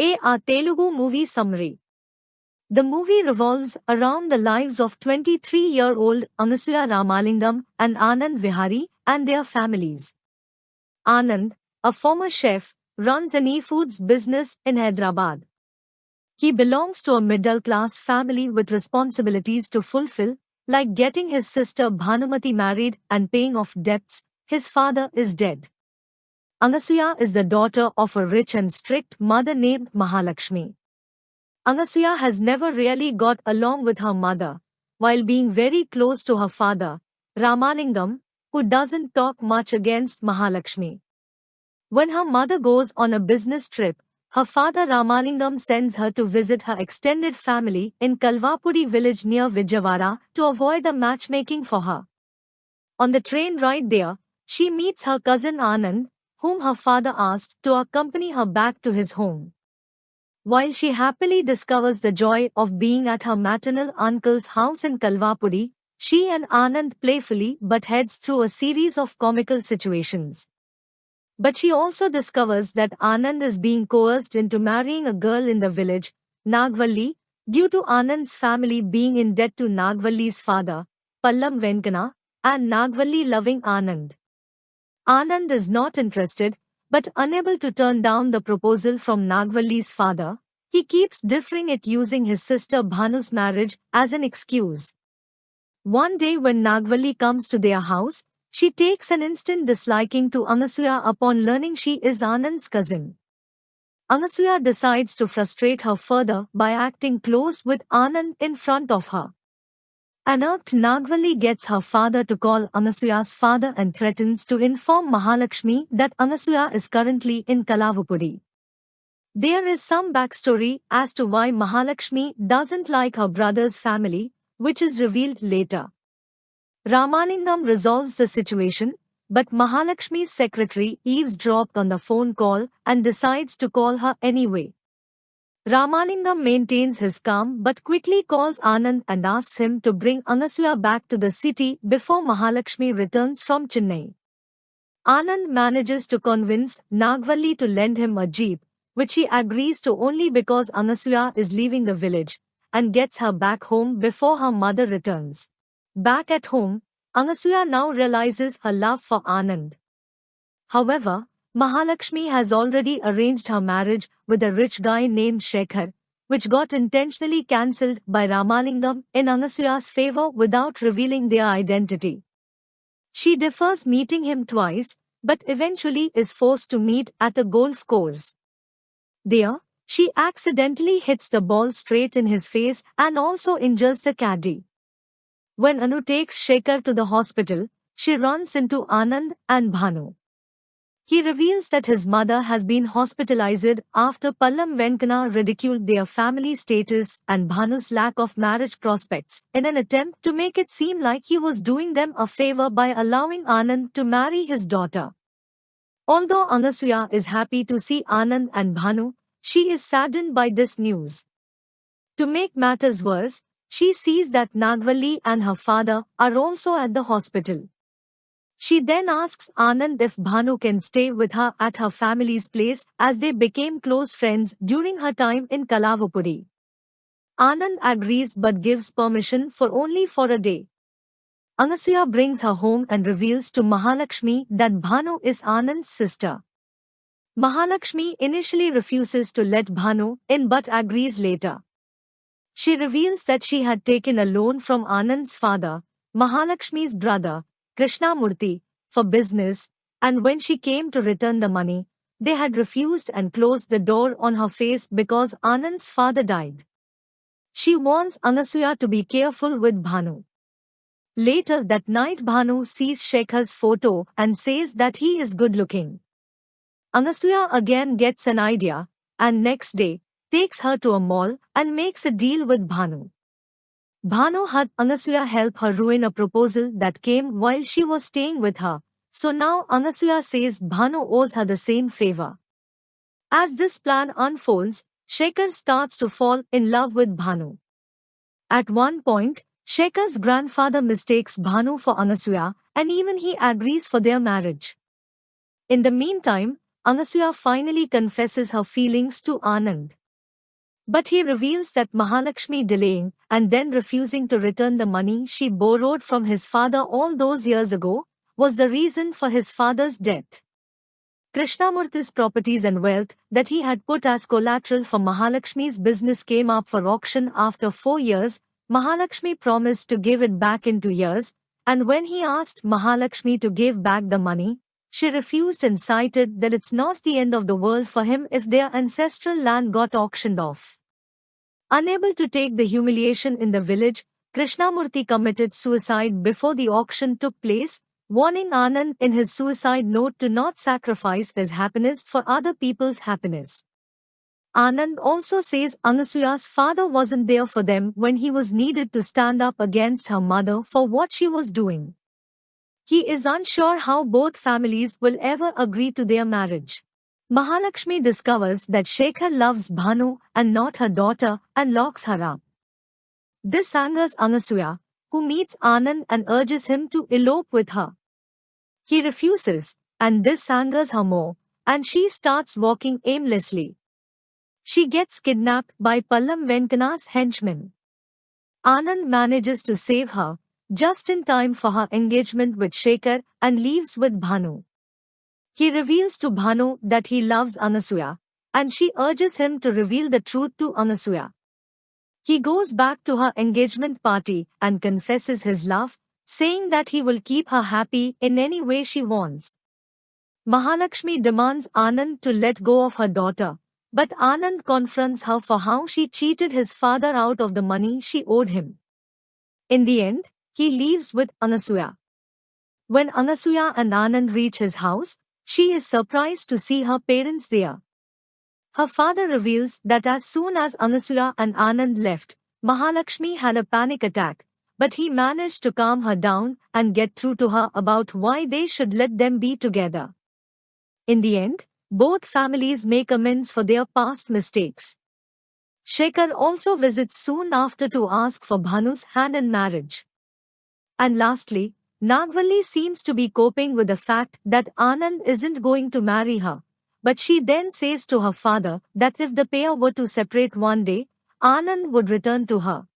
A Telugu movie summary. The movie revolves around the lives of 23-year-old Anasuya Ramalingam and Anand Vihari and their families. Anand, a former chef, runs an e-foods business in Hyderabad. He belongs to a middle-class family with responsibilities to fulfill, like getting his sister Bhanumati married and paying off debts. His father is dead. Anasuya is the daughter of a rich and strict mother named Mahalakshmi. Anasuya has never really got along with her mother, while being very close to her father, Ramalingam, who doesn't talk much against Mahalakshmi. When her mother goes on a business trip, her father Ramalingam sends her to visit her extended family in Kalvapudi village near Vijayawada to avoid the matchmaking for her. On the train ride there, she meets her cousin Anand, whom her father asked to accompany her back to his home. While she happily discovers the joy of being at her maternal uncle's house in Kalvapudi, she and Anand playfully but heads through a series of comical situations. But she also discovers that Anand is being coerced into marrying a girl in the village, Nagvalli, due to Anand's family being in debt to Nagvalli's father, Pallam Venkana, and Nagvalli loving Anand. Anand is not interested, but unable to turn down the proposal from Nagvalli's father, he keeps deferring it using his sister Bhanu's marriage as an excuse. One day when Nagvalli comes to their house, she takes an instant disliking to Anasuya upon learning she is Anand's cousin. Anasuya decides to frustrate her further by acting close with Anand in front of her. Irked, Nagvalli gets her father to call Anasuya's father and threatens to inform Mahalakshmi that Anasuya is currently in Kalvapudi. There is some backstory as to why Mahalakshmi doesn't like her brother's family, which is revealed later. Ramalingam resolves the situation, but Mahalakshmi's secretary eavesdropped on the phone call and decides to call her anyway. Ramalingam maintains his calm but quickly calls Anand and asks him to bring Anasuya back to the city before Mahalakshmi returns from Chennai. Anand manages to convince Nagvalli to lend him a jeep, which he agrees to only because Anasuya is leaving the village, and gets her back home before her mother returns. Back at home, Anasuya now realizes her love for Anand. However, Mahalakshmi has already arranged her marriage with a rich guy named Shekhar, which got intentionally cancelled by Ramalingam in Anasuya's favor without revealing their identity. She defers meeting him twice, but eventually is forced to meet at a golf course. There, she accidentally hits the ball straight in his face and also injures the caddy. When Anu takes Shekhar to the hospital, she runs into Anand and Bhanu. He reveals that his mother has been hospitalized after Pallam Venkana ridiculed their family status and Bhanu's lack of marriage prospects in an attempt to make it seem like he was doing them a favor by allowing Anand to marry his daughter. Although Anasuya is happy to see Anand and Bhanu, she is saddened by this news. To make matters worse, she sees that Nagvalli and her father are also at the hospital. She then asks Anand if Bhanu can stay with her at her family's place as they became close friends during her time in Kalvapudi. Anand agrees but gives permission for only a day. Anasuya brings her home and reveals to Mahalakshmi that Bhanu is Anand's sister. Mahalakshmi initially refuses to let Bhanu in but agrees later. She reveals that she had taken a loan from Anand's father, Mahalakshmi's brother, Krishnamurthy, for business, and when she came to return the money, they had refused and closed the door on her face because Anand's father died. She warns Anasuya to be careful with Bhanu. Later that night Bhanu sees Shekhar's photo and says that he is good looking. Anasuya again gets an idea, and next day, takes her to a mall and makes a deal with Bhanu. Bhanu had Anasuya help her ruin a proposal that came while she was staying with her, so now Anasuya says Bhanu owes her the same favor. As this plan unfolds, Shekhar starts to fall in love with Bhanu. At one point, Shekhar's grandfather mistakes Bhanu for Anasuya, and even he agrees for their marriage. In the meantime, Anasuya finally confesses her feelings to Anand. But he reveals that Mahalakshmi delaying and then refusing to return the money she borrowed from his father all those years ago was the reason for his father's death. Krishnamurthy's properties and wealth that he had put as collateral for Mahalakshmi's business came up for auction after 4 years. Mahalakshmi promised to give it back in 2 years, and when he asked Mahalakshmi to give back the money, she refused and cited that it's not the end of the world for him if their ancestral land got auctioned off. Unable to take the humiliation in the village, Krishnamurthy committed suicide before the auction took place, warning Anand in his suicide note to not sacrifice his happiness for other people's happiness. Anand also says Anasuya's father wasn't there for them when he was needed to stand up against her mother for what she was doing. He is unsure how both families will ever agree to their marriage. Mahalakshmi discovers that Shekhar loves Bhanu and not her daughter and locks her up. This angers Anasuya, who meets Anand and urges him to elope with her. He refuses, and this angers her more, and she starts walking aimlessly. She gets kidnapped by Pallam Venkana's henchmen. Anand manages to save her, just in time for her engagement with Shekhar, and leaves with Bhanu. He reveals to Bhanu that he loves Anasuya, and she urges him to reveal the truth to Anasuya. He goes back to her engagement party and confesses his love, saying that he will keep her happy in any way she wants. Mahalakshmi demands Anand to let go of her daughter, but Anand confronts her for how she cheated his father out of the money she owed him. In the end, he leaves with Anasuya. When Anasuya and Anand reach his house, she is surprised to see her parents there. Her father reveals that as soon as Anasuya and Anand left, Mahalakshmi had a panic attack, but he managed to calm her down and get through to her about why they should let them be together. In the end, both families make amends for their past mistakes. Shekhar also visits soon after to ask for Bhanu's hand in marriage. And lastly, Nagvalli seems to be coping with the fact that Anand isn't going to marry her, but she then says to her father that if the pair were to separate one day, Anand would return to her.